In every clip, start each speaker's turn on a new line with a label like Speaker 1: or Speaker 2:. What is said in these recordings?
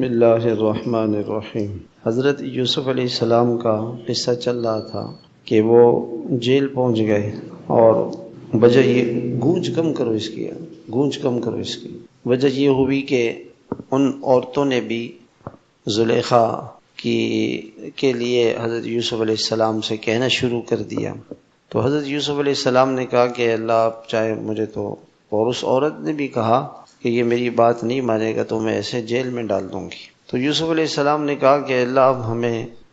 Speaker 1: اللہ الرحمن الرحیم۔ حضرت یوسف علیہ السلام کا قصہ چل رہا تھا کہ وہ جیل پہنچ گئے، اور وجہ یہ گونج کم کرو اس کی وجہ یہ ہوئی کہ ان عورتوں نے بھی زلیخا کے لیے حضرت یوسف علیہ السلام سے کہنا شروع کر دیا۔ تو حضرت یوسف علیہ السلام نے کہا کہ اللہ آپ چاہے مجھے تو، اور اس عورت نے بھی کہا کہ یہ میری بات نہیں مانے گا تو میں ایسے جیل میں ڈال دوں گی۔ تو یوسف علیہ السلام نے کہا کہ اللہ اب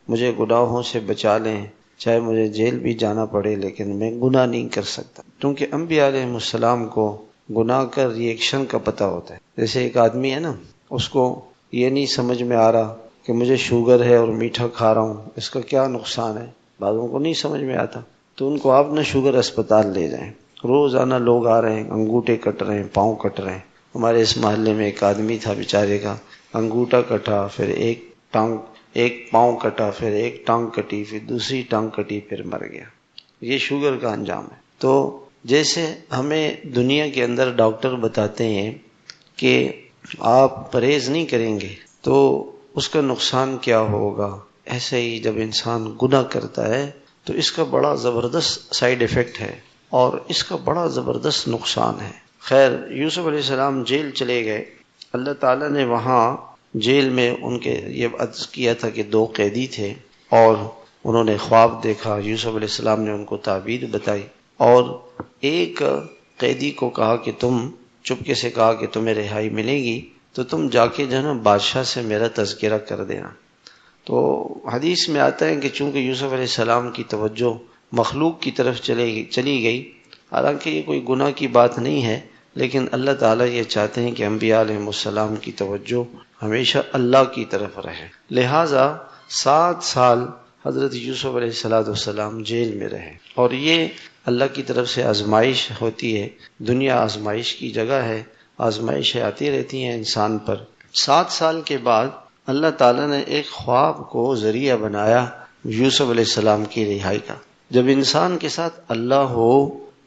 Speaker 1: مجھے گناہوں سے بچا لیں، چاہے مجھے جیل بھی جانا پڑے لیکن میں گناہ نہیں کر سکتا، کیونکہ انبیاء علیہ السلام کو گناہ کا ریئیکشن کا پتہ ہوتا ہے۔ جیسے ایک آدمی ہے نا، اس کو یہ نہیں سمجھ میں آ رہا کہ مجھے شوگر ہے اور میٹھا کھا رہا ہوں، اس کا کیا نقصان ہے، بعضوں کو نہیں سمجھ میں آتا، تو ان کو آپ نہ شوگر اسپتال لے جائیں۔ روزانہ لوگ آ رہے ہیں، انگوٹھے کٹ رہے ہیں، پاؤں کٹ رہے ہیں۔ ہمارے اس محلے میں ایک آدمی تھا، بیچارے کا انگوٹھا کٹا، پھر ایک پاؤں کٹا، پھر ایک ٹانگ کٹی، پھر دوسری ٹانگ کٹی، پھر مر گیا۔ یہ شوگر کا انجام ہے۔ تو جیسے ہمیں دنیا کے اندر ڈاکٹر بتاتے ہیں کہ آپ پرہیز نہیں کریں گے تو اس کا نقصان کیا ہوگا، ایسے ہی جب انسان گناہ کرتا ہے تو اس کا بڑا زبردست سائیڈ ایفیکٹ ہے اور اس کا بڑا زبردست نقصان ہے۔ خیر، یوسف علیہ السلام جیل چلے گئے۔ اللہ تعالیٰ نے وہاں جیل میں ان کے یہ عرض کیا تھا کہ 2 قیدی تھے اور انہوں نے خواب دیکھا۔ یوسف علیہ السلام نے ان کو تعبیر بتائی اور ایک قیدی کو کہا کہ تم چپکے سے کہا کہ تمہیں رہائی ملے گی تو تم جا کے جو ہے نا بادشاہ سے میرا تذکرہ کر دینا۔ تو حدیث میں آتا ہے کہ چونکہ یوسف علیہ السلام کی توجہ مخلوق کی طرف چلی گئی، حالانکہ یہ کوئی گناہ کی بات نہیں ہے، لیکن اللہ تعالیٰ یہ چاہتے ہیں کہ انبیاء علیہ السلام کی توجہ ہمیشہ اللہ کی طرف رہے، لہٰذا 7 سال حضرت یوسف علیہ السلام جیل میں رہے۔ اور یہ اللہ کی طرف سے آزمائش ہوتی ہے، دنیا آزمائش کی جگہ ہے، آزمائشیں آتی رہتی ہیں انسان پر۔ 7 سال کے بعد اللہ تعالیٰ نے ایک خواب کو ذریعہ بنایا یوسف علیہ السلام کی رہائی کا۔ جب انسان کے ساتھ اللہ ہو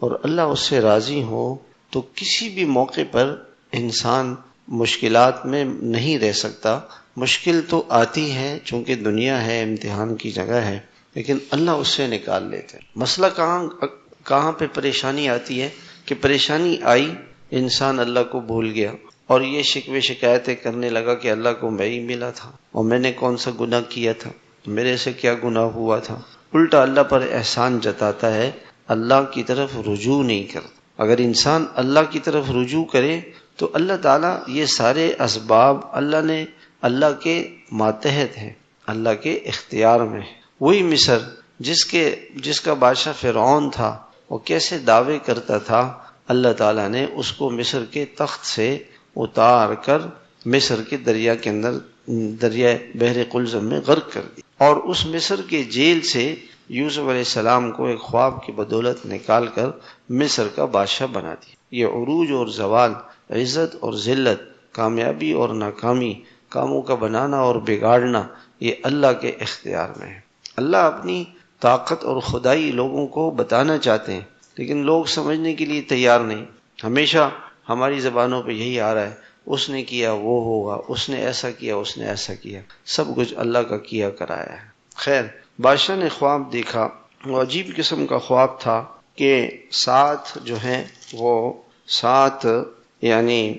Speaker 1: اور اللہ اس سے راضی ہو تو کسی بھی موقع پر انسان مشکلات میں نہیں رہ سکتا۔ مشکل تو آتی ہے چونکہ دنیا ہے، امتحان کی جگہ ہے، لیکن اللہ اس سے نکال لیتے۔ مسئلہ کہاں پہ پریشانی آتی ہے کہ پریشانی آئی، انسان اللہ کو بھول گیا اور یہ شکوے شکایتیں کرنے لگا کہ اللہ کو میں ہی ملا تھا اور میں نے کون سا گناہ کیا تھا، میرے سے کیا گناہ ہوا تھا۔ الٹا اللہ پر احسان جتاتا ہے، اللہ کی طرف رجوع نہیں کرتا۔ اگر انسان اللہ کی طرف رجوع کرے تو اللہ تعالیٰ یہ سارے اسباب اللہ کے ماتحت ہیں، اللہ کے اختیار میں ہے۔ وہی مصر جس کا بادشاہ فرعون تھا، وہ کیسے دعوے کرتا تھا، اللہ تعالیٰ نے اس کو مصر کے تخت سے اتار کر مصر کے دریا کے اندر، دریا بحر قلزم میں غرق کر دی، اور اس مصر کے جیل سے یوسف علیہ السلام کو ایک خواب کی بدولت نکال کر مصر کا بادشاہ بنا دیا۔ یہ عروج اور زوال، عزت اور ذلت، کامیابی اور ناکامی، کاموں کا بنانا اور بگاڑنا، یہ اللہ کے اختیار میں ہے۔ اللہ اپنی طاقت اور خدائی لوگوں کو بتانا چاہتے ہیں لیکن لوگ سمجھنے کے لیے تیار نہیں۔ ہمیشہ ہماری زبانوں پہ یہی آ رہا ہے، اس نے کیا وہ ہوگا، اس نے ایسا کیا اس نے ایسا کیا، سب کچھ اللہ کا کیا کرایا ہے۔ خیر، بادشاہ نے خواب دیکھا، وہ عجیب قسم کا خواب تھا کہ 7 جو ہیں وہ 7 یعنی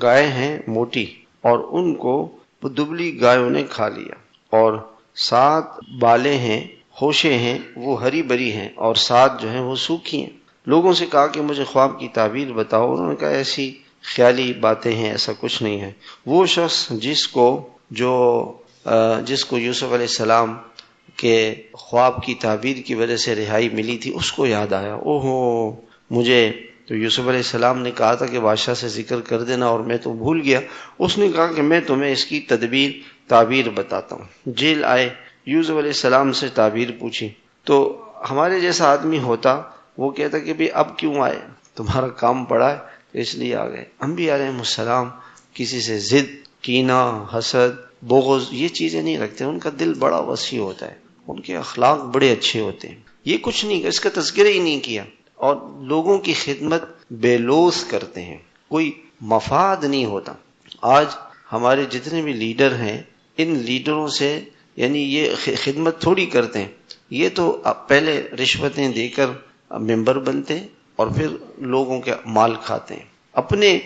Speaker 1: گائے ہیں موٹی، اور ان کو دبلی گایوں نے کھا لیا، اور 7 بالیں ہیں، ہوشے ہیں، وہ ہری بری ہیں، اور 7 جو ہیں وہ سوکھی ہیں۔ لوگوں سے کہا کہ مجھے خواب کی تعبیر بتاؤ، انہوں نے کہا ایسی خیالی باتیں ہیں، ایسا کچھ نہیں ہے۔ وہ شخص جس کو یوسف علیہ السلام کے خواب کی تعبیر کی وجہ سے رہائی ملی تھی، اس کو یاد آیا، اوہو مجھے تو یوسف علیہ السلام نے کہا تھا کہ بادشاہ سے ذکر کر دینا اور میں تو بھول گیا۔ اس نے کہا کہ میں تمہیں اس کی تعبیر بتاتا ہوں۔ جیل آئے، یوسف علیہ السلام سے تعبیر پوچھی، تو ہمارے جیسا آدمی ہوتا وہ کہتا کہ بھی اب کیوں آئے، تمہارا کام پڑا ہے اس لیے آ گئے۔ انبیاء علیہ السلام کسی سے ضد، کینہ، حسد، بغض یہ چیزیں نہیں رکھتے، ان کا دل بڑا وسیع ہوتا ہے، ان کے اخلاق بڑے اچھے ہوتے ہیں۔ یہ کچھ نہیں، اس کا تذکرہ ہی نہیں کیا، اور لوگوں کی خدمت بے لوث کرتے ہیں، کوئی مفاد نہیں ہوتا۔ آج ہمارے جتنے بھی لیڈر ہیں ان لیڈروں سے یعنی یہ خدمت تھوڑی کرتے ہیں، یہ تو پہلے رشوتیں دے کر ممبر بنتے ہیں اور پھر لوگوں کے مال کھاتے ہیں، اپنے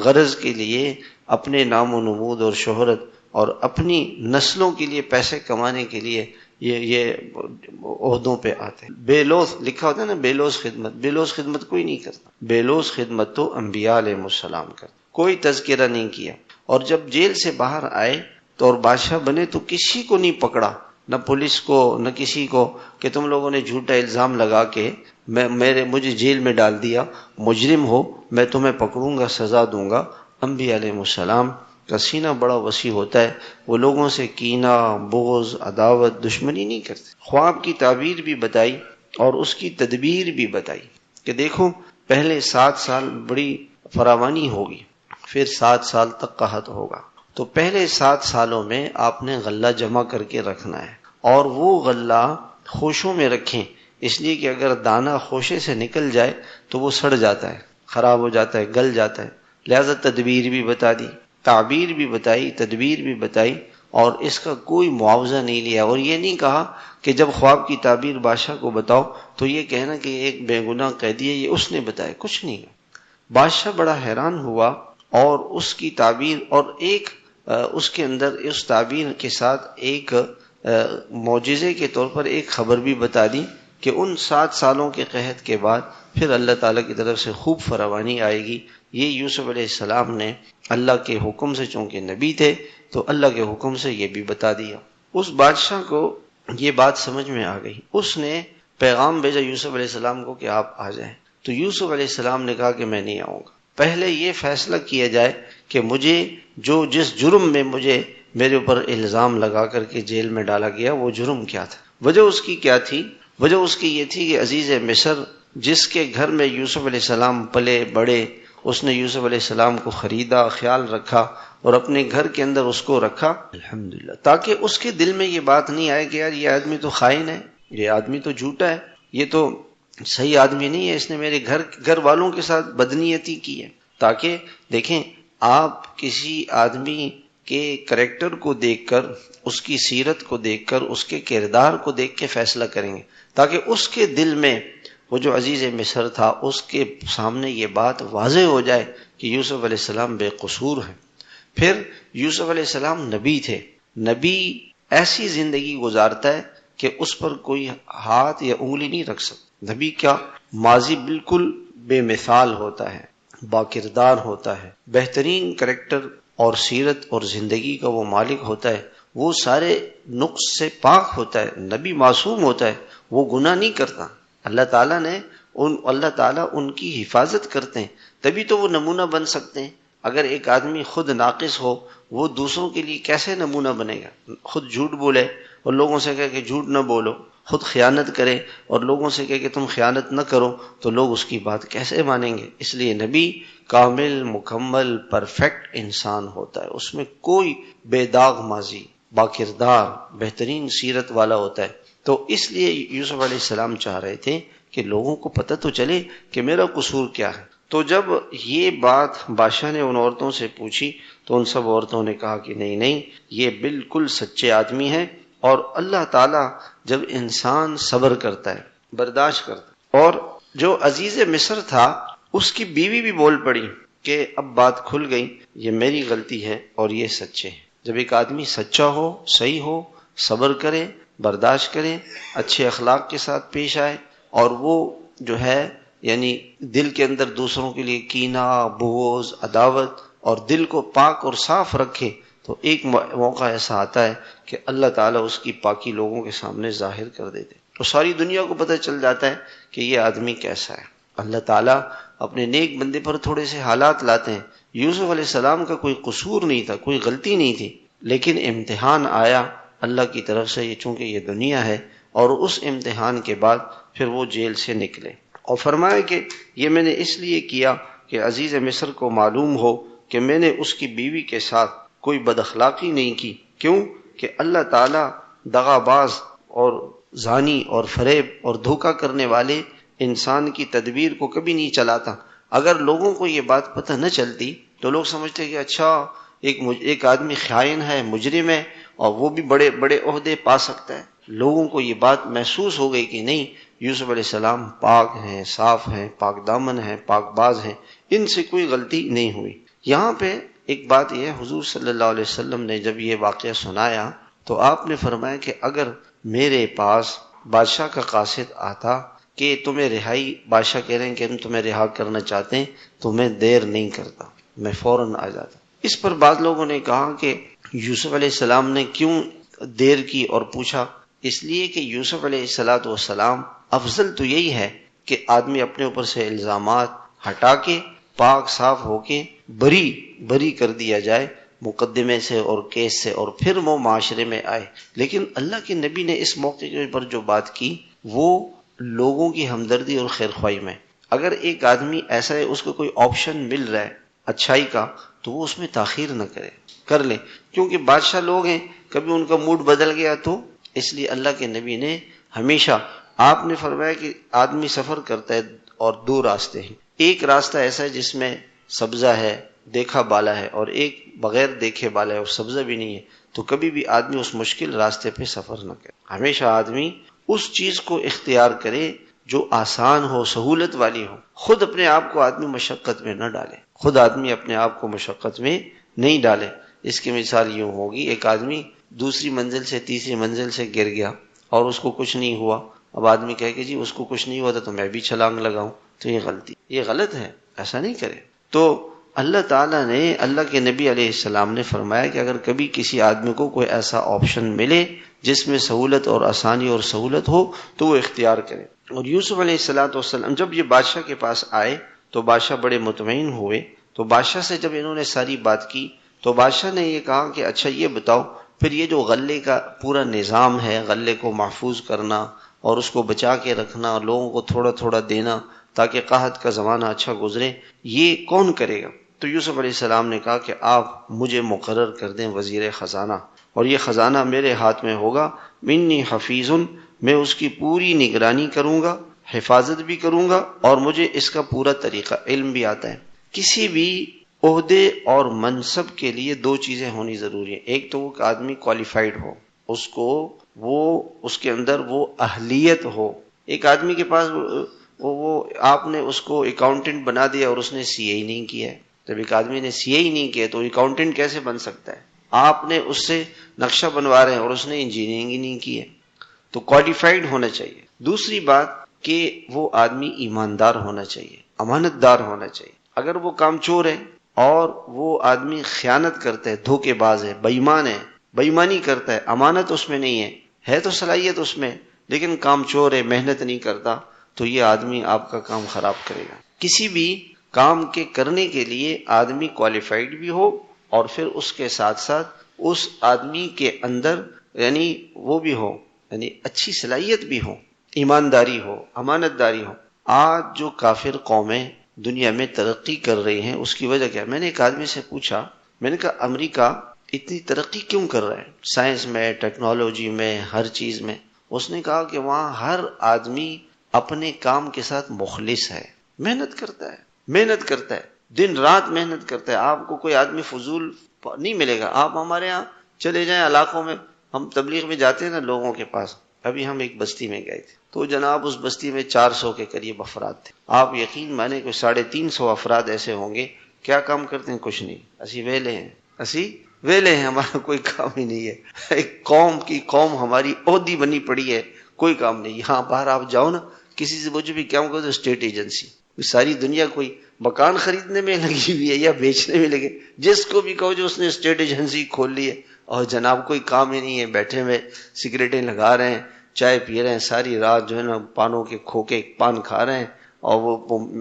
Speaker 1: غرض کے لیے، اپنے نام و نمود اور شہرت اور اپنی نسلوں کے لیے پیسے کمانے کے لیے یہ عہدوں پہ آتے ہیں۔ بے لوث لکھا ہوتا ہے نا، بے لوث خدمت، بے لوث خدمت کوئی نہیں کرتا، بے لوث خدمت تو انبیاء علیہ السلام کرتے، کوئی تذکرہ نہیں کیا۔ اور جب جیل سے باہر آئے تو اور بادشاہ بنے تو کسی کو نہیں پکڑا، نہ پولیس کو نہ کسی کو، کہ تم لوگوں نے جھوٹا الزام لگا کے مجھے جیل میں ڈال دیا، مجرم ہو، میں تمہیں پکڑوں گا، سزا دوں گا۔ انبیاء علیہ السلام کا سینہ بڑا وسیع ہوتا ہے، وہ لوگوں سے کینہ، بغض، عداوت، دشمنی نہیں کرتے۔ خواب کی تعبیر بھی بتائی اور اس کی تدبیر بھی بتائی کہ دیکھو پہلے 7 سال بڑی فراوانی ہوگی، پھر 7 سال تک قحط ہوگا، تو پہلے 7 سالوں میں آپ نے غلہ جمع کر کے رکھنا ہے، اور وہ غلہ خوشوں میں رکھیں، اس لیے کہ اگر دانہ خوشے سے نکل جائے تو وہ سڑ جاتا ہے، خراب ہو جاتا ہے، گل جاتا ہے۔ لہذا تدبیر بھی بتا دی، تعبیر بھی بتائی، تدبیر بھی بتائی، اور اس کا کوئی معاوضہ نہیں لیا، اور یہ نہیں کہا کہ جب خواب کی تعبیر بادشاہ کو بتاؤ تو یہ کہنا کہ ایک بے گناہ قیدی ہے، یہ اس نے بتایا، کچھ نہیں۔ بادشاہ بڑا حیران ہوا اور اس کی تعبیر، اور ایک اس کے اندر اس تعبیر کے ساتھ ایک معجزے کے طور پر ایک خبر بھی بتا دی کہ ان 7 سالوں کے قحط کے بعد پھر اللہ تعالیٰ کی طرف سے خوب فراوانی آئے گی۔ یہ یوسف علیہ السلام نے اللہ کے حکم سے، چونکہ نبی تھے تو اللہ کے حکم سے یہ بھی بتا دیا۔ اس بادشاہ کو یہ بات سمجھ میں آ گئی، اس نے پیغام بھیجا یوسف علیہ السلام کو کہ آپ آ جائیں، تو یوسف علیہ السلام نے کہا کہ میں نہیں آؤں گا، پہلے یہ فیصلہ کیا جائے کہ مجھے جس جرم میں مجھے میرے اوپر الزام لگا کر کے جیل میں ڈالا گیا وہ جرم کیا تھا۔ وجہ اس کی کیا تھی؟ وجہ اس کی یہ تھی کہ عزیز مصر جس کے گھر میں یوسف علیہ السلام پلے بڑے، اس نے یوسف علیہ السلام کو خریدا، خیال رکھا اور اپنے گھر کے اندر اس کو رکھا، الحمدللہ، تاکہ اس کے دل میں یہ بات نہیں آئے کہ یار یہ آدمی تو خائن ہے، یہ آدمی تو جھوٹا ہے، یہ تو صحیح آدمی نہیں ہے، اس نے میرے گھر والوں کے ساتھ بدنیتی کی ہے۔ تاکہ دیکھیں آپ کسی آدمی کے کریکٹر کو دیکھ کر، اس کی سیرت کو دیکھ کر، اس کے کردار کو دیکھ کے فیصلہ کریں گے، تاکہ اس کے دل میں وہ جو عزیز مصر تھا اس کے سامنے یہ بات واضح ہو جائے کہ یوسف علیہ السلام بے قصور ہیں۔ پھر یوسف علیہ السلام نبی تھے، نبی ایسی زندگی گزارتا ہے کہ اس پر کوئی ہاتھ یا انگلی نہیں رکھ سکتا۔ نبی کا ماضی بالکل بے مثال ہوتا ہے، با کردار ہوتا ہے، بہترین کریکٹر اور سیرت اور زندگی کا وہ مالک ہوتا ہے، وہ سارے نقص سے پاک ہوتا ہے، نبی معصوم ہوتا ہے، وہ گناہ نہیں کرتا، اللہ تعالیٰ ان کی حفاظت کرتے ہیں، تبھی تو وہ نمونہ بن سکتے ہیں۔ اگر ایک آدمی خود ناقص ہو وہ دوسروں کے لیے کیسے نمونہ بنے گا؟ خود جھوٹ بولے اور لوگوں سے کہے کہ جھوٹ نہ بولو، خود خیانت کرے اور لوگوں سے کہے کہ تم خیانت نہ کرو، تو لوگ اس کی بات کیسے مانیں گے؟ اس لیے نبی کامل، مکمل، پرفیکٹ انسان ہوتا ہے، اس میں کوئی بے داغ ماضی، با کردار، بہترین سیرت والا ہوتا ہے۔ تو اس لیے یوسف علیہ السلام چاہ رہے تھے کہ لوگوں کو پتہ تو چلے کہ میرا قصور کیا ہے۔ تو جب یہ بات بادشاہ نے ان عورتوں سے پوچھی تو ان سب عورتوں نے کہا کہ نہیں، یہ بالکل سچے آدمی ہیں، اور اللہ تعالیٰ جب انسان صبر کرتا ہے، برداشت کرتا ہے۔ اور جو عزیز مصر تھا اس کی بیوی بھی بول پڑی کہ اب بات کھل گئی، یہ میری غلطی ہے اور یہ سچے ہیں۔ جب ایک آدمی سچا ہو، صحیح ہو، صبر کرے، برداشت کرے، اچھے اخلاق کے ساتھ پیش آئے، اور وہ جو ہے یعنی دل کے اندر دوسروں کے لیے کینہ، بغض، عداوت، اور دل کو پاک اور صاف رکھے، تو ایک موقع ایسا آتا ہے کہ اللہ تعالیٰ اس کی پاکی لوگوں کے سامنے ظاہر کر دیتے، تو ساری دنیا کو پتہ چل جاتا ہے کہ یہ آدمی کیسا ہے۔ اللہ تعالیٰ اپنے نیک بندے پر تھوڑے سے حالات لاتے ہیں۔ یوسف علیہ السلام کا کوئی قصور نہیں تھا، کوئی غلطی نہیں تھی، لیکن امتحان آیا اللہ کی طرف سے، یہ چونکہ یہ دنیا ہے، اور اس امتحان کے بعد پھر وہ جیل سے نکلے، اور فرمایا کہ یہ میں نے اس لیے کیا کہ عزیز مصر کو معلوم ہو کہ میں نے اس کی بیوی کے ساتھ کوئی بد اخلاقی نہیں کی۔ کیوں کہ اللہ تعالیٰ دغاباز اور زانی اور فریب اور دھوکہ کرنے والے انسان کی تدبیر کو کبھی نہیں چلاتا۔ اگر لوگوں کو یہ بات پتہ نہ چلتی تو لوگ سمجھتے کہ اچھا ایک آدمی خائن ہے، مجرم ہے، اور وہ بھی بڑے بڑے عہدے پا سکتا ہے۔ لوگوں کو یہ بات محسوس ہو گئی کہ نہیں، یوسف علیہ السلام پاک ہیں، صاف ہیں، پاک دامن ہیں، پاک باز ہیں، ان سے کوئی غلطی نہیں ہوئی۔ یہاں پہ ایک بات یہ ہے، حضور صلی اللہ علیہ وسلم نے جب یہ واقعہ سنایا تو آپ نے فرمایا کہ اگر میرے پاس بادشاہ کا قاصد آتا کہ تمہیں رہائی، بادشاہ کہہ رہے ہیں کہ ہم تمہیں رہا کرنا چاہتے ہیں، تو میں دیر نہیں کرتا، میں فوراً آ جاتا۔ اس پر بعض لوگوں نے کہا کہ یوسف علیہ السلام نے کیوں دیر کی اور پوچھا؟ اس لیے کہ یوسف علیہ السلام افضل تو یہی ہے کہ آدمی اپنے اوپر سے الزامات ہٹا کے پاک صاف ہو کے بری کر دیا جائے مقدمے سے اور کیس سے، اور پھر وہ معاشرے میں آئے۔ لیکن اللہ کے نبی نے اس موقع پر جو بات کی وہ لوگوں کی ہمدردی اور خیر خواہی میں۔ اگر ایک آدمی ایسا ہے، اس کو کوئی آپشن مل رہا ہے اچھائی کا، تو وہ اس میں تاخیر نہ کرے، کر لے، کیونکہ بادشاہ لوگ ہیں، کبھی ان کا موڈ بدل گیا تو۔ اس لیے اللہ کے نبی نے ہمیشہ، آپ نے فرمایا کہ آدمی سفر کرتا ہے اور دو راستے ہیں، ایک راستہ ایسا ہے جس میں سبزہ ہے، دیکھا بالا ہے، اور ایک بغیر دیکھے بالا ہے اور سبزہ بھی نہیں ہے، تو کبھی بھی آدمی اس مشکل راستے پہ سفر نہ کرے۔ ہمیشہ آدمی اس چیز کو اختیار کرے جو آسان ہو، سہولت والی ہو۔ خود اپنے آپ کو آدمی مشقت میں نہ ڈالے، خود آدمی اپنے آپ کو مشقت میں نہیں ڈالے۔ اس کی مثال یوں ہوگی، ایک آدمی دوسری منزل سے تیسری منزل سے گر گیا اور اس کو کچھ نہیں ہوا، اب آدمی کہے کہ جی اس کو کچھ نہیں ہوا تھا تو میں بھی چھلانگ لگاؤں، تو یہ غلط ہے، ایسا نہیں کرے۔ تو اللہ تعالیٰ نے، اللہ کے نبی علیہ السلام نے فرمایا کہ اگر کبھی کسی آدمی کو کوئی ایسا آپشن ملے جس میں سہولت اور آسانی اور سہولت ہو تو وہ اختیار کرے۔ اور یوسف علیہ السلام جب یہ بادشاہ کے پاس آئے تو بادشاہ بڑے مطمئن ہوئے، تو بادشاہ سے جب انہوں نے ساری بات کی تو بادشاہ نے یہ کہا کہ اچھا یہ بتاؤ، پھر یہ جو غلے کا پورا نظام ہے، غلے کو محفوظ کرنا اور اس کو بچا کے رکھنا اور لوگوں کو تھوڑا تھوڑا دینا تاکہ قحط کا زمانہ اچھا گزرے، یہ کون کرے گا؟ تو یوسف علیہ السلام نے کہا کہ آپ مجھے مقرر کر دیں وزیر خزانہ، اور یہ خزانہ میرے ہاتھ میں ہوگا، منی حفیظ، میں اس کی پوری نگرانی کروں گا، حفاظت بھی کروں گا، اور مجھے اس کا پورا طریقہ علم بھی آتا ہے۔ کسی بھی عہدے اور منصب کے لیے دو چیزیں ہونی ضروری ہیں، ایک تو وہ کہ آدمی کوالیفائڈ ہو، اس کے اندر وہ اہلیت ہو۔ ایک آدمی کے پاس وہ آپ نے اس کو اکاؤنٹنٹ بنا دیا اور اس نے سی اے ہی نہیں کیا ہے، جب ایک آدمی نے سی اے ہی نہیں کیا تو اکاؤنٹنٹ کیسے بن سکتا ہے؟ آپ نے اس سے نقشہ بنوا رہے ہیں اور اس نے انجینئرنگ ہی نہیں کی ہے، تو کوالیفائڈ ہونا چاہیے۔ دوسری بات کہ وہ آدمی ایماندار ہونا چاہیے، امانت دار ہونا چاہیے۔ اگر وہ کام چور ہے اور وہ آدمی خیانت کرتا ہے، دھوکے باز ہے، بے ایمان ہے، بے ایمانی کرتا ہے، امانت اس میں نہیں ہے تو صلاحیت اس میں، لیکن کام چور ہے، محنت نہیں کرتا، تو یہ آدمی آپ کا کام خراب کرے گا۔ کسی بھی کام کے کرنے کے لیے آدمی کوالیفائڈ بھی ہو، اور پھر اس کے ساتھ ساتھ اس آدمی کے اندر یعنی وہ بھی ہو، یعنی اچھی صلاحیت بھی ہو، ایمانداری ہو، امانت داری ہو۔ آج جو کافر قومیں دنیا میں ترقی کر رہی ہیں اس کی وجہ کیا ہے؟ میں نے ایک آدمی سے پوچھا، میں نے کہا امریکہ اتنی ترقی کیوں کر رہا ہے سائنس میں، ٹیکنالوجی میں، ہر چیز میں؟ اس نے کہا کہ وہاں ہر آدمی اپنے کام کے ساتھ مخلص ہے، محنت کرتا ہے، دن رات محنت کرتا ہے۔ آپ کو کوئی آدمی فضول نہیں ملے گا۔ آپ ہمارے ہاں چلے جائیں علاقوں میں، ہم تبلیغ میں جاتے ہیں نا لوگوں کے پاس، ابھی ہم ایک بستی میں گئے تھے تو جناب اس بستی میں 400 کے قریب افراد تھے۔ آپ یقین مانیں کہ 350 افراد ایسے ہوں گے، کیا کام کرتے ہیں؟ کچھ نہیں، اسی ویلے ہیں، ہمارا کوئی کام ہی نہیں ہے۔ ایک قوم ہماری عہدی بنی پڑی ہے، کوئی کام نہیں۔ یہاں باہر آپ جاؤ نا، کسی سے پوچھو بھی کیا کرو تو اسٹیٹ ایجنسی، ساری دنیا کوئی مکان خریدنے میں لگی ہوئی ہے یا بیچنے میں لگے، جس کو بھی کہو جو اس نے اسٹیٹ ایجنسی کھول لی ہے، اور جناب کوئی کام ہی نہیں ہے، بیٹھے ہوئے سگریٹیں لگا رہے ہیں، چائے پی رہے ہیں، ساری رات جو ہے نا پانوں کے کھوکے پان کھا رہے ہیں، اور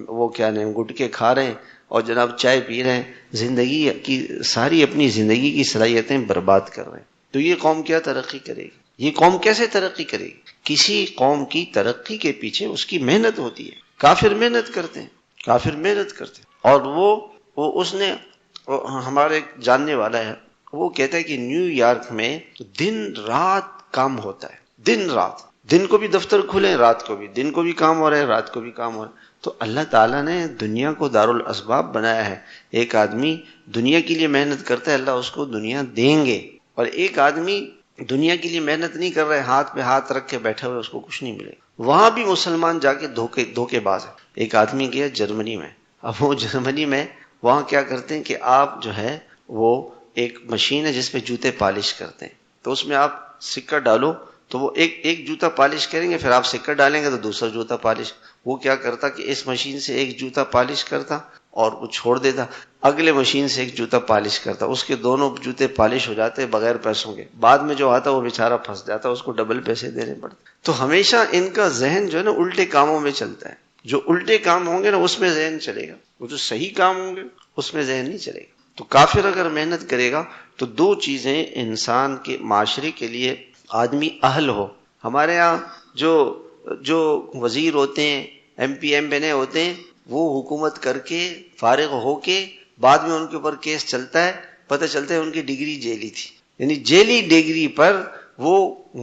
Speaker 1: وہ کیا نام گٹکے کھا رہے ہیں، اور جناب چائے پی رہے ہیں، زندگی کی ساری اپنی زندگی کی صلاحیتیں برباد کر رہے ہیں۔ تو یہ قوم کیا ترقی کرے گی؟ یہ قوم کیسے ترقی کرے گی؟ کسی قوم کی ترقی کے پیچھے اس کی محنت ہوتی ہے۔ کافر محنت کرتے ہیں، اور وہ ہمارے جاننے والا ہے، وہ کہتا ہے کہ نیو یارک میں دن رات کام ہوتا ہے، دن رات دن کو بھی دفتر کھلے، رات کو بھی، دن کو بھی کام ہو رہا ہے، رات کو بھی کام ہو رہا ہے۔ تو اللہ تعالیٰ نے دنیا کو دارالاسباب بنایا ہے۔ ایک آدمی دنیا کے لیے محنت کرتا ہے، اللہ اس کو دنیا دیں گے، اور ایک آدمی دنیا کے لیے محنت نہیں کر رہے، ہاتھ پہ ہاتھ رکھ کے بیٹھے ہوئے، اس کو کچھ نہیں ملے گا۔ وہاں بھی مسلمان جا کے دھوکے باز ہے۔ ایک آدمی گیا جرمنی میں، اب وہ جرمنی میں وہاں کیا کرتے ہیں کہ آپ جو ہے وہ ایک مشین ہے جس پہ جوتے پالش کرتے ہیں، تو اس میں آپ سکہ ڈالو تو وہ ایک جوتا پالش کریں گے، پھر آپ سکہ ڈالیں گے تو دوسرا جوتا پالش۔ وہ کیا کرتا کہ اس مشین سے ایک جوتا پالش کرتا اور وہ چھوڑ دیتا، اگلے مشین سے ایک جوتا پالش کرتا، اس کے دونوں جوتے پالش ہو جاتے بغیر پیسوں کے، بعد میں جو آتا وہ بیچارہ پھنس جاتا، اس کو ڈبل پیسے دینے پڑتے۔ تو ہمیشہ ان کا ذہن جو ہے نا الٹے کاموں میں چلتا ہے۔ جو الٹے کام ہوں گے نا اس میں ذہن چلے گا، وہ جو صحیح کام ہوں گے اس میں ذہن نہیں چلے گا۔ تو کافر اگر محنت کرے گا تو دو چیزیں انسان کے معاشرے کے لیے آدمی اہل ہو۔ ہمارے ہاں جو وزیر ہوتے ہیں، ایم پی ایم این اے ہوتے ہیں، وہ حکومت کر کے فارغ ہو کے بعد میں ان کے اوپر کیس چلتا ہے، پتہ چلتا ہے ان کی ڈگری جیلی تھی، یعنی جیلی ڈگری پر وہ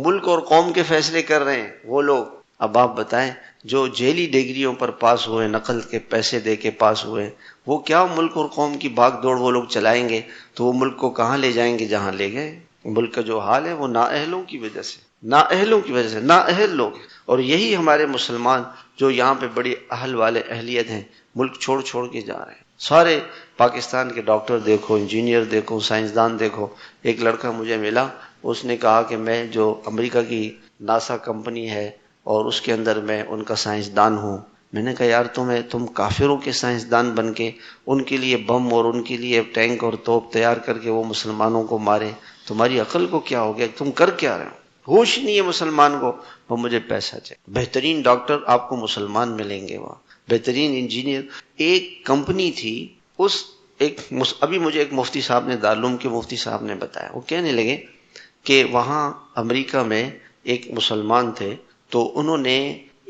Speaker 1: ملک اور قوم کے فیصلے کر رہے ہیں وہ لوگ۔ اب آپ بتائیں جو جیلی ڈگریوں پر پاس ہوئے، نقل کے پیسے دے کے پاس ہوئے، وہ کیا ملک اور قوم کی بھاگ دوڑ وہ لوگ چلائیں گے؟ تو وہ ملک کو کہاں لے جائیں گے جہاں لے گئے۔ ملک کا جو حال ہے وہ نااہلوں کی وجہ سے، نااہل لوگ۔ اور یہی ہمارے مسلمان جو یہاں پہ بڑی اہل والے اہلیت ہیں، ملک چھوڑ چھوڑ کے جا رہے ہیں۔ سارے پاکستان کے ڈاکٹر دیکھو، انجینئر دیکھو، سائنسدان دیکھو۔ ایک لڑکا مجھے ملا، اس نے کہا کہ میں جو امریکہ کی ناسا کمپنی ہے اور اس کے اندر میں ان کا سائنسدان ہوں۔ میں نے کہا یار تم کافروں کے سائنسدان بن کے ان کے لیے بم اور ان کے لیے ٹینک اور توپ تیار کر کے وہ مسلمانوں کو مارے، تمہاری عقل کو کیا ہو گیا؟ تم کر کیا رہے ہو؟ ہوش نہیں ہے مسلمان کو، وہ مجھے پیسہ چاہیے۔ بہترین ڈاکٹر آپ کو مسلمان ملیں گے وہاں، بہترین انجینئر۔ ایک کمپنی تھی، ابھی مجھے ایک مفتی صاحب نے، دارالعلوم کے مفتی صاحب نے بتایا، وہ کہنے لگے کہ وہاں امریکہ میں ایک مسلمان تھے، تو انہوں نے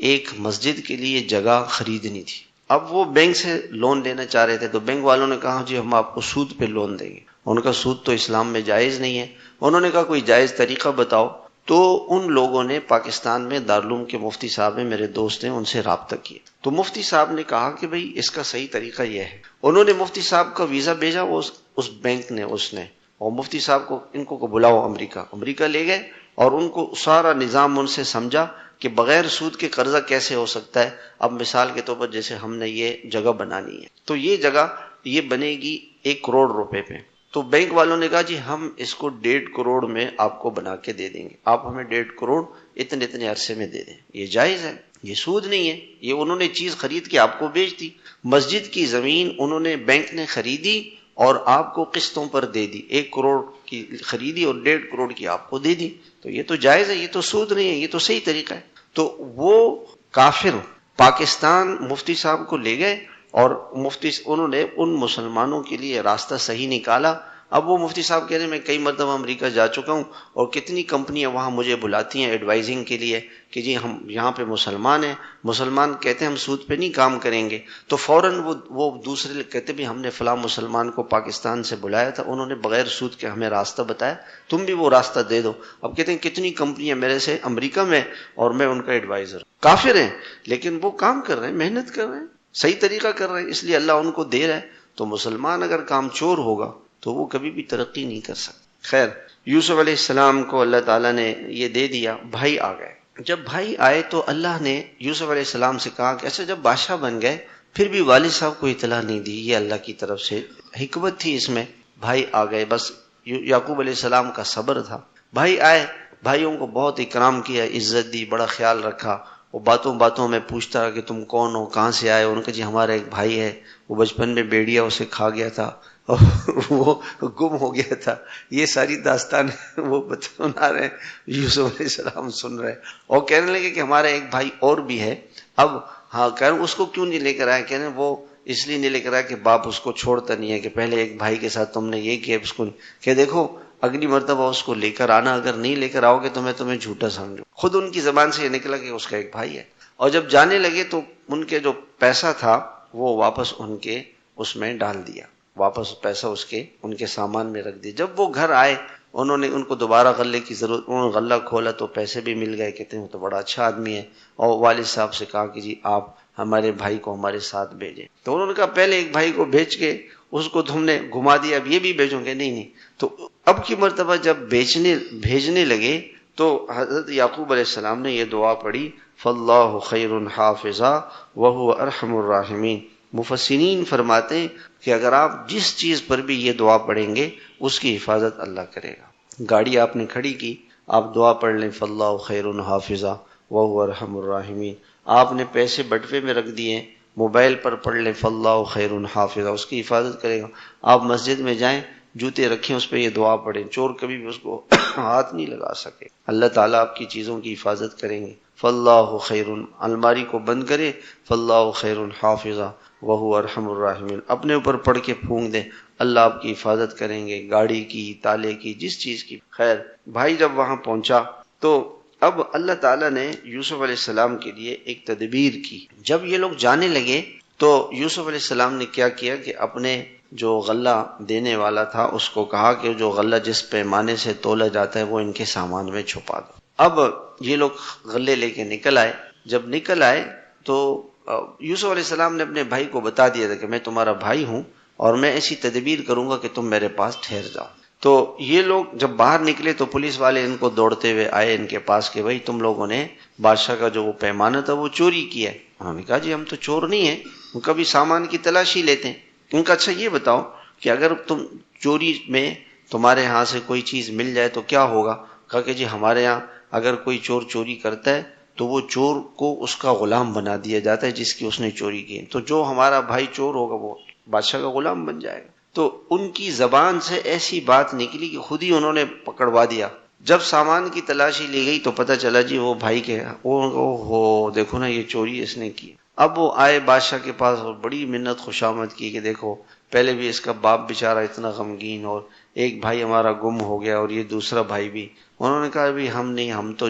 Speaker 1: ایک مسجد کے لیے جگہ خریدنی تھی۔ اب وہ بینک سے لون لینا چاہ رہے تھے، تو بینک والوں نے کہا جی ہم آپ کو سود پہ لون دیں گے۔ ان کا سود تو اسلام میں جائز نہیں ہے۔ انہوں نے کہا کوئی جائز طریقہ بتاؤ۔ تو ان لوگوں نے پاکستان میں دارالعلوم کے مفتی صاحب ہیں، میرے دوست ہیں، ان سے رابطہ کیا۔ تو مفتی صاحب نے کہا کہ بھئی اس کا صحیح طریقہ یہ ہے۔ انہوں نے مفتی صاحب کا ویزا بھیجا، اس بینک نے، اور مفتی صاحب کو ان کو بلاؤ امریکہ لے گئے، اور ان کو سارا نظام ان سے سمجھا کہ بغیر سود کے قرضہ کیسے ہو سکتا ہے۔ اب مثال کے طور پر جیسے ہم نے یہ جگہ بنانی ہے، تو یہ جگہ یہ بنے گی 1 کروڑ روپے پہ۔ تو بینک والوں نے کہا جی ہم اس کو 1.5 کروڑ میں آپ کو بنا کے دے دیں گے، آپ ہمیں 1.5 کروڑ اتنے عرصے میں دے دیں۔ یہ جائز ہے، یہ سود نہیں ہے، یہ انہوں نے چیز خرید کے آپ کو بیچ دی۔ مسجد کی زمین انہوں نے بینک نے خریدی اور آپ کو قسطوں پر دے دی، 1 کروڑ کی خریدی اور 1.5 کروڑ کی آپ کو دے دی۔ تو یہ تو جائز ہے، یہ تو سود نہیں ہے، یہ تو صحیح طریقہ ہے۔ تو وہ کافر پاکستان مفتی صاحب کو لے گئے، اور انہوں نے ان مسلمانوں کے لیے راستہ صحیح نکالا۔ اب وہ مفتی صاحب کہہ رہے ہیں میں کئی مرتبہ امریکہ جا چکا ہوں، اور کتنی کمپنیاں وہاں مجھے بلاتی ہیں ایڈوائزنگ کے لیے کہ جی ہم یہاں پہ مسلمان کہتے ہیں ہم سود پہ نہیں کام کریں گے، تو فوراً وہ دوسرے کہتے بھی ہم نے فلاں مسلمان کو پاکستان سے بلایا تھا، انہوں نے بغیر سود کے ہمیں راستہ بتایا، تم بھی وہ راستہ دے دو۔ اب کہتے ہیں کتنی کمپنیاں میرے سے امریکہ میں، اور میں ان کا ایڈوائزر۔ کافر ہیں لیکن وہ کام کر رہے ہیں، محنت کر رہے ہیں، صحیح طریقہ کر رہے ہیں، اس لیے اللہ ان کو دے رہا ہے۔ تو مسلمان اگر کام چور ہوگا تو وہ کبھی بھی ترقی نہیں کر سکتا۔ خیر، یوسف علیہ السلام کو اللہ تعالیٰ نے یہ دے دیا، بھائی آ گئے۔ جب بھائی آئے تو اللہ نے یوسف علیہ السلام سے کہا کہ اچھا جب بادشاہ بن گئے پھر بھی والد صاحب کو اطلاع نہیں دی، یہ اللہ کی طرف سے حکمت تھی اس میں۔ بھائی آ گئے، بس یعقوب علیہ السلام کا صبر تھا۔ بھائی آئے، بھائیوں کو بہت اکرام کیا، عزت دی، بڑا خیال رکھا۔ وہ باتوں میں پوچھتا رہا کہ تم کون ہو، کہاں سے آئے ہو؟ ان کا جی ہمارا ایک بھائی ہے، وہ بچپن میں بیڑیا اسے کھا گیا تھا اور وہ گم ہو گیا تھا۔ یہ ساری داستان وہ بتا رہے ہیں، یوسف علیہ السلام سن رہے، اور کہنے لگے کہ ہمارا ایک بھائی اور بھی ہے۔ اب کہہ رہے اس کو کیوں نہیں لے کر آئے؟ کہہ رہے وہ اس لیے نہیں لے کر آئے کہ باپ اس کو چھوڑتا نہیں ہے، کہ پہلے ایک بھائی کے ساتھ تم نے یہ کیا، اس کو کہ دیکھو اگلی مرتبہ اس کو لے کر آنا، اگر نہیں لے کر آؤ گے تو میں تمہیں جھوٹا سمجھوں۔ خود ان کی زبان سے یہ نکلا کہ اس کا ایک بھائی ہے۔ اور جب جانے لگے تو ان کے جو پیسہ تھا وہ واپس ان کے اس میں ڈال دیا، واپس پیسہ ان کے سامان میں رکھ دیا۔ جب وہ گھر آئے انہوں نے ان کو دوبارہ غلے کی ضرورت، انہوں نے غلہ کھولا تو پیسے بھی مل گئے، کہتے ہیں وہ تو بڑا اچھا آدمی ہے، اور والد صاحب سے کہا کہ جی آپ ہمارے بھائی کو ہمارے ساتھ بھیجیں، تو انہوں نے کہا پہلے ایک بھائی کو بھیج کے اس کو تم نے گھما دیا، اب یہ بھی بھیجوں گے؟ نہیں نہیں۔ تو اب کی مرتبہ جب بھیجنے لگے تو حضرت یعقوب علیہ السلام نے یہ دعا پڑھی، فاللہ خیر حافظا وہو ارحم الراحمین۔ مفسرین فرماتے ہیں کہ اگر آپ جس چیز پر بھی یہ دعا پڑھیں گے اس کی حفاظت اللہ کرے گا۔ گاڑی آپ نے کھڑی کی، آپ دعا پڑھ لیں فاللہ خیر حافظا وہو ارحم الراحمین۔ آپ نے پیسے بٹوے میں رکھ دیے، موبائل پر پڑھ لیں فاللہ خیر حافظا، اس کی حفاظت کرے گا۔ آپ مسجد میں جائیں، جوتے رکھیں، اس پہ یہ دعا پڑھیں، چور کبھی بھی اس کو ہاتھ نہیں لگا سکے، اللہ تعالیٰ آپ کی چیزوں کی حفاظت کریں گے۔ فاللہ خیر، الماری کو بند کرے فاللہ خیر حافظا وہو ارحم الراحمین، اپنے اوپر پڑھ کے پھونک دیں، اللہ آپ کی حفاظت کریں گے، گاڑی کی، تالے کی، جس چیز کی۔ خیر بھائی جب وہاں پہنچا تو اب اللہ تعالیٰ نے یوسف علیہ السلام کے لیے ایک تدبیر کی۔ جب یہ لوگ جانے لگے تو یوسف علیہ السلام نے کیا کیا کہ اپنے جو غلہ دینے والا تھا اس کو کہا کہ جو غلہ جس پیمانے سے تولا جاتا ہے وہ ان کے سامان میں چھپا دو۔ اب یہ لوگ غلے لے کے نکل آئے، جب نکل آئے تو یوسف علیہ السلام نے اپنے بھائی کو بتا دیا تھا کہ میں تمہارا بھائی ہوں اور میں ایسی تدبیر کروں گا کہ تم میرے پاس ٹھہر جاؤ۔ تو یہ لوگ جب باہر نکلے تو پولیس والے ان کو دوڑتے ہوئے آئے ان کے پاس کہ بھائی تم لوگوں نے بادشاہ کا جو وہ پیمانہ تھا وہ چوری کیا ہے۔ انہوں نے کہا جی ہم تو چور نہیں ہیں، ہم کبھی سامان کی تلاشی لیتے ہیں۔ ان کا اچھا یہ بتاؤ کہ اگر تم چوری میں تمہارے ہاں سے کوئی چیز مل جائے تو کیا ہوگا؟ کہا کہ جی ہمارے ہاں اگر کوئی چور چوری کرتا ہے تو وہ چور کو اس کا غلام بنا دیا جاتا ہے جس کی اس نے چوری کی، تو جو ہمارا بھائی چور ہوگا وہ بادشاہ کا غلام بن جائے گا۔ تو ان کی زبان سے ایسی بات نکلی کہ خود ہی انہوں نے پکڑوا دیا۔ جب سامان کی تلاشی لی گئی تو پتہ چلا جی وہ بھائی کے، اوہ دیکھو نا یہ چوری اس نے کی۔ اب وہ آئے بادشاہ کے پاس اور بڑی منت خوشامد کی کہ دیکھو پہلے بھی اس کا باپ بیچارہ اتنا غمگین، اور ایک بھائی ہمارا گم ہو گیا اور یہ دوسرا بھائی بھی۔ انہوں نے کہا بھی ہم نہیں، ہم تو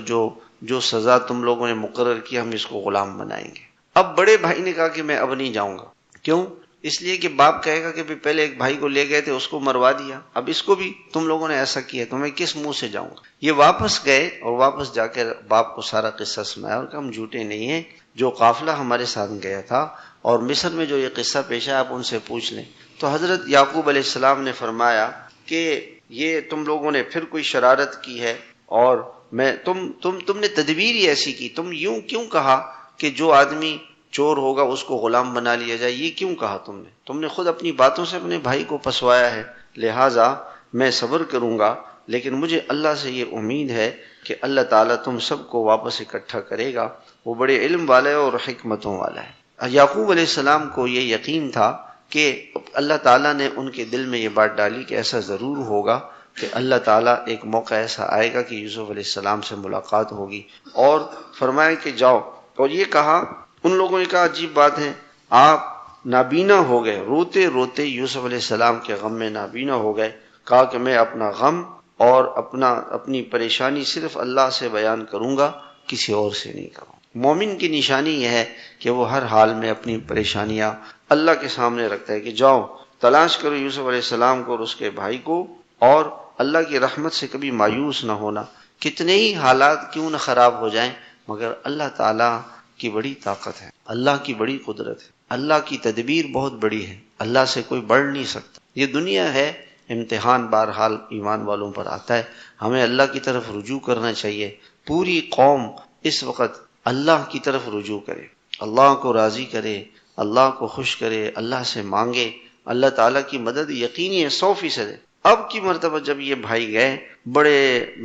Speaker 1: جو سزا تم لوگوں نے مقرر کی ہم اس کو غلام بنائیں گے۔ اب بڑے بھائی نے کہا کہ میں اب نہیں جاؤں گا۔ کیوں؟ اس لیے کہ باپ کہے گا کہ پہلے ایک بھائی کو لے گئے تھے اس کو مروا دیا، اب اس کو بھی تم لوگوں نے ایسا کیا تو میں کس منہ سے جاؤں گا۔ یہ واپس گئے اور واپس جا کے باپ کو سارا قصہ سنایا اور کہ ہم جھوٹے نہیں ہیں، جو قافلہ ہمارے ساتھ گیا تھا اور مصر میں جو یہ قصہ پیش ہے آپ ان سے پوچھ لیں۔ تو حضرت یعقوب علیہ السلام نے فرمایا کہ یہ تم لوگوں نے پھر کوئی شرارت کی ہے، اور میں تم نے تدبیر ہی ایسی کی، تم یوں کیوں کہا کہ جو آدمی چور ہوگا اس کو غلام بنا لیا جائے، یہ کیوں کہا تم نے خود اپنی باتوں سے اپنے بھائی کو پسوایا ہے، لہٰذا میں صبر کروں گا، لیکن مجھے اللہ سے یہ امید ہے کہ اللہ تعالیٰ تم سب کو واپس اکٹھا کرے گا، وہ بڑے علم والا ہے اور حکمتوں والا ہے۔ یعقوب علیہ السلام کو یہ یقین تھا کہ اللہ تعالیٰ نے ان کے دل میں یہ بات ڈالی کہ ایسا ضرور ہوگا کہ اللہ تعالیٰ ایک موقع ایسا آئے گا کہ یوسف علیہ السلام سے ملاقات ہوگی، اور فرمائے کہ جاؤ۔ اور یہ کہا، ان لوگوں نے کہا عجیب بات ہے، آپ نابینا ہو گئے، روتے روتے یوسف علیہ السلام کے غم میں نابینا ہو گئے۔ کہا کہ میں اپنا غم اور اپنی پریشانی صرف اللہ سے بیان کروں گا، کسی اور سے نہیں کروں۔ مومن کی نشانی یہ ہے کہ وہ ہر حال میں اپنی پریشانیاں اللہ کے سامنے رکھتا ہے کہ جاؤ تلاش کرو یوسف علیہ السلام کو اور اس کے بھائی کو، اور اللہ کی رحمت سے کبھی مایوس نہ ہونا۔ کتنے ہی حالات کیوں نہ خراب ہو جائیں مگر اللہ تعالیٰ کی بڑی طاقت ہے، اللہ کی بڑی قدرت ہے، اللہ کی تدبیر بہت بڑی ہے، اللہ سے کوئی بڑھ نہیں سکتا۔ یہ دنیا ہے، امتحان بہرحال ایمان والوں پر آتا ہے، ہمیں اللہ کی طرف رجوع کرنا چاہیے۔ پوری قوم اس وقت اللہ کی طرف رجوع کرے، اللہ کو راضی کرے، اللہ کو خوش کرے، اللہ سے مانگے، اللہ تعالیٰ کی مدد یقینی ہے 100%۔ اب کی مرتبہ جب یہ بھائی گئے بڑے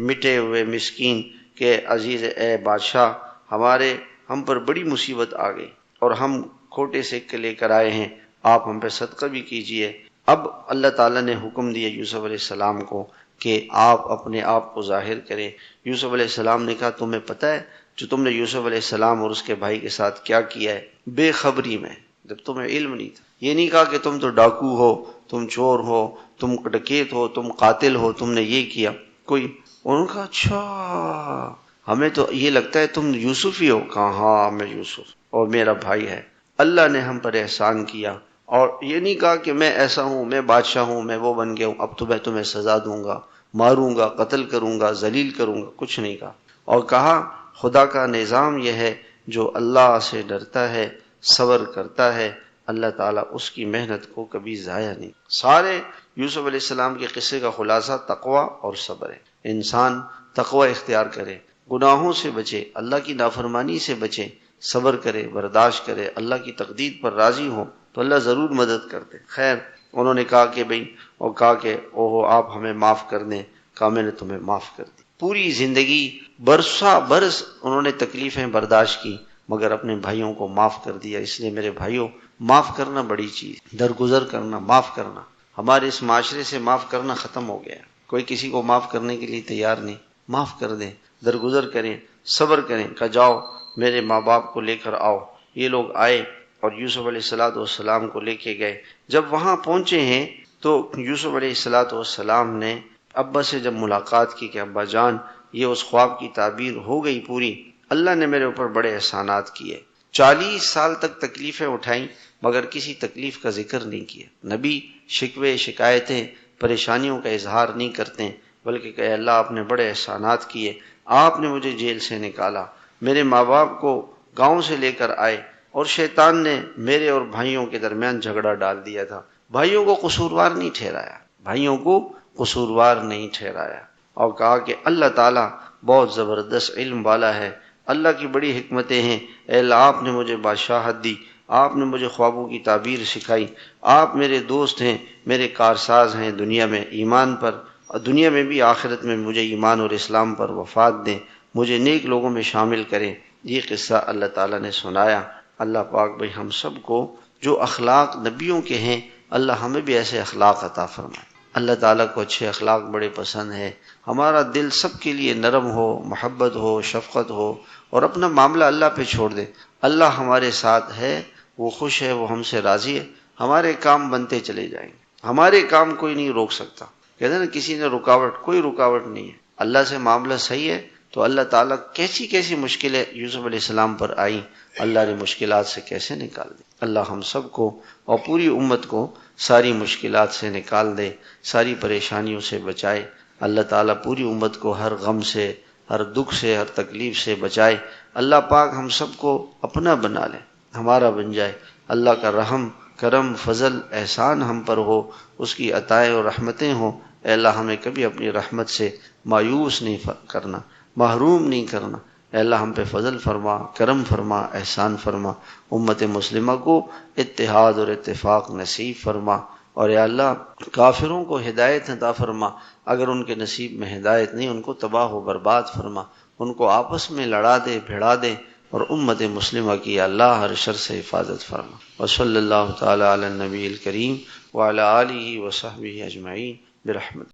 Speaker 1: مٹے ہوئے مسکین کہ عزیز اے بادشاہ ہم پر بڑی مصیبت آ گئی اور ہم کھوٹے سکے لے کر آئے ہیں، آپ ہم پہ صدقہ بھی کیجئے۔ اب اللہ تعالیٰ نے حکم دیا یوسف علیہ السلام کو کہ آپ اپنے آپ کو ظاہر کریں۔ یوسف علیہ السلام نے کہا تمہیں پتہ ہے جو تم نے یوسف علیہ السلام اور اس کے بھائی کے ساتھ کیا کیا ہے؟ بے خبری میں، جب تمہیں علم نہیں تھا، یہ نہیں کہا کہ تم تو ڈاکو ہو، تم چور ہو، تم ڈکیت ہو، تم قاتل ہو، تم نے یہ کیا کوئی۔ انہوں نے کہا اچھا ہمیں تو یہ لگتا ہے تم یوسف ہی ہو۔ کہا ہاں میں یوسف اور میرا بھائی ہے، اللہ نے ہم پر احسان کیا، اور یہ نہیں کہا کہ میں ایسا ہوں، میں بادشاہ ہوں، میں وہ بن گیا ہوں، اب تو میں تمہیں سزا دوں گا، ماروں گا، قتل کروں گا، ذلیل کروں گا، کچھ نہیں کہا۔ اور کہا خدا کا نظام یہ ہے جو اللہ سے ڈرتا ہے، صبر کرتا ہے، اللہ تعالیٰ اس کی محنت کو کبھی ضائع نہیں۔ سارے یوسف علیہ السلام کے قصے کا خلاصہ تقوی اور صبر ہے۔ انسان تقوی اختیار کرے، گناہوں سے بچے، اللہ کی نافرمانی سے بچے، صبر کرے، برداشت کرے، اللہ کی تقدیر پر راضی ہو تو اللہ ضرور مدد کرتے۔ خیر انہوں نے کہا کہ اوہو آپ ہمیں معاف کر دیں۔ کہا میں نے تمہیں معاف کر دی۔ پوری زندگی برسا برس انہوں نے تکلیفیں برداشت کی مگر اپنے بھائیوں کو معاف کر دیا۔ اس لیے میرے بھائیوں، معاف کرنا بڑی چیز، درگزر کرنا، معاف کرنا۔ ہمارے اس معاشرے سے معاف کرنا ختم ہو گیا، کوئی کسی کو معاف کرنے کے لیے تیار نہیں۔ معاف کر دیں، درگزر کریں، صبر کریں۔ کہ جاؤ میرے ماں باپ کو لے کر آؤ۔ یہ لوگ آئے اور یوسف علیہ السلام کو لے کے گئے۔ جب وہاں پہنچے ہیں تو یوسف علیہ السلام نے ابا سے جب ملاقات کی کہ ابا جان یہ اس خواب کی تعبیر ہو گئی پوری، اللہ نے میرے اوپر بڑے احسانات کیے۔ 40 سال تک تکلیفیں اٹھائیں مگر کسی تکلیف کا ذکر نہیں کیا۔ نبی شکوے، شکایتیں، پریشانیوں کا اظہار نہیں کرتے بلکہ کہ اللہ آپ نے بڑے احسانات کیے، آپ نے مجھے جیل سے نکالا، میرے ماں باپ کو گاؤں سے لے کر آئے اور شیطان نے میرے اور بھائیوں کے درمیان جھگڑا ڈال دیا تھا۔ بھائیوں کو قصوروار نہیں ٹھہرایا، بھائیوں کو قصوروار نہیں ٹھہرایا، اور کہا کہ اللہ تعالیٰ بہت زبردست علم والا ہے، اللہ کی بڑی حکمتیں ہیں۔ اے اللہ آپ نے مجھے بادشاہت دی، آپ نے مجھے خوابوں کی تعبیر سکھائی، آپ میرے دوست ہیں، میرے کارساز ہیں دنیا میں، ایمان پر، دنیا میں بھی آخرت میں مجھے ایمان اور اسلام پر وفات دیں، مجھے نیک لوگوں میں شامل کریں۔ یہ قصہ اللہ تعالیٰ نے سنایا۔ اللہ پاک بھائی ہم سب کو جو اخلاق نبیوں کے ہیں اللہ ہمیں بھی ایسے اخلاق عطا فرمائے۔ اللہ تعالیٰ کو اچھے اخلاق بڑے پسند ہے۔ ہمارا دل سب کے لیے نرم ہو، محبت ہو، شفقت ہو، اور اپنا معاملہ اللہ پہ چھوڑ دے۔ اللہ ہمارے ساتھ ہے، وہ خوش ہے، وہ ہم سے راضی ہے، ہمارے کام بنتے چلے جائیں گے، ہمارے کام کوئی نہیں روک سکتا۔ کہتے ہیں نا کسی نے رکاوٹ، کوئی رکاوٹ نہیں ہے۔ اللہ سے معاملہ صحیح ہے تو اللہ تعالیٰ کیسی کیسی مشکلیں یوسف علیہ السلام پر آئیں، اللہ نے مشکلات سے کیسے نکال دی۔ اللہ ہم سب کو اور پوری امت کو ساری مشکلات سے نکال دے، ساری پریشانیوں سے بچائے۔ اللہ تعالیٰ پوری امت کو ہر غم سے، ہر دکھ سے، ہر تکلیف سے بچائے۔ اللہ پاک ہم سب کو اپنا بنا لے، ہمارا بن جائے۔ اللہ کا رحم، کرم، فضل، احسان ہم پر ہو، اس کی عطائیں اور رحمتیں ہوں۔ اے اللہ ہمیں کبھی اپنی رحمت سے مایوس نہیں کرنا، محروم نہیں کرنا۔ اے اللہ ہم پہ فضل فرما، کرم فرما، احسان فرما۔ امت مسلمہ کو اتحاد اور اتفاق نصیب فرما، اور اے اللہ کافروں کو ہدایت عطا فرما، اگر ان کے نصیب میں ہدایت نہیں ان کو تباہ و برباد فرما، ان کو آپس میں لڑا دے، بھیڑا دے، اور امت مسلمہ کی اللہ ہر شر سے حفاظت فرما۔ وصلی اللہ تعالی علی النبی الکریم وعلی آلہ وصحبہ اجمعین برحمتہ۔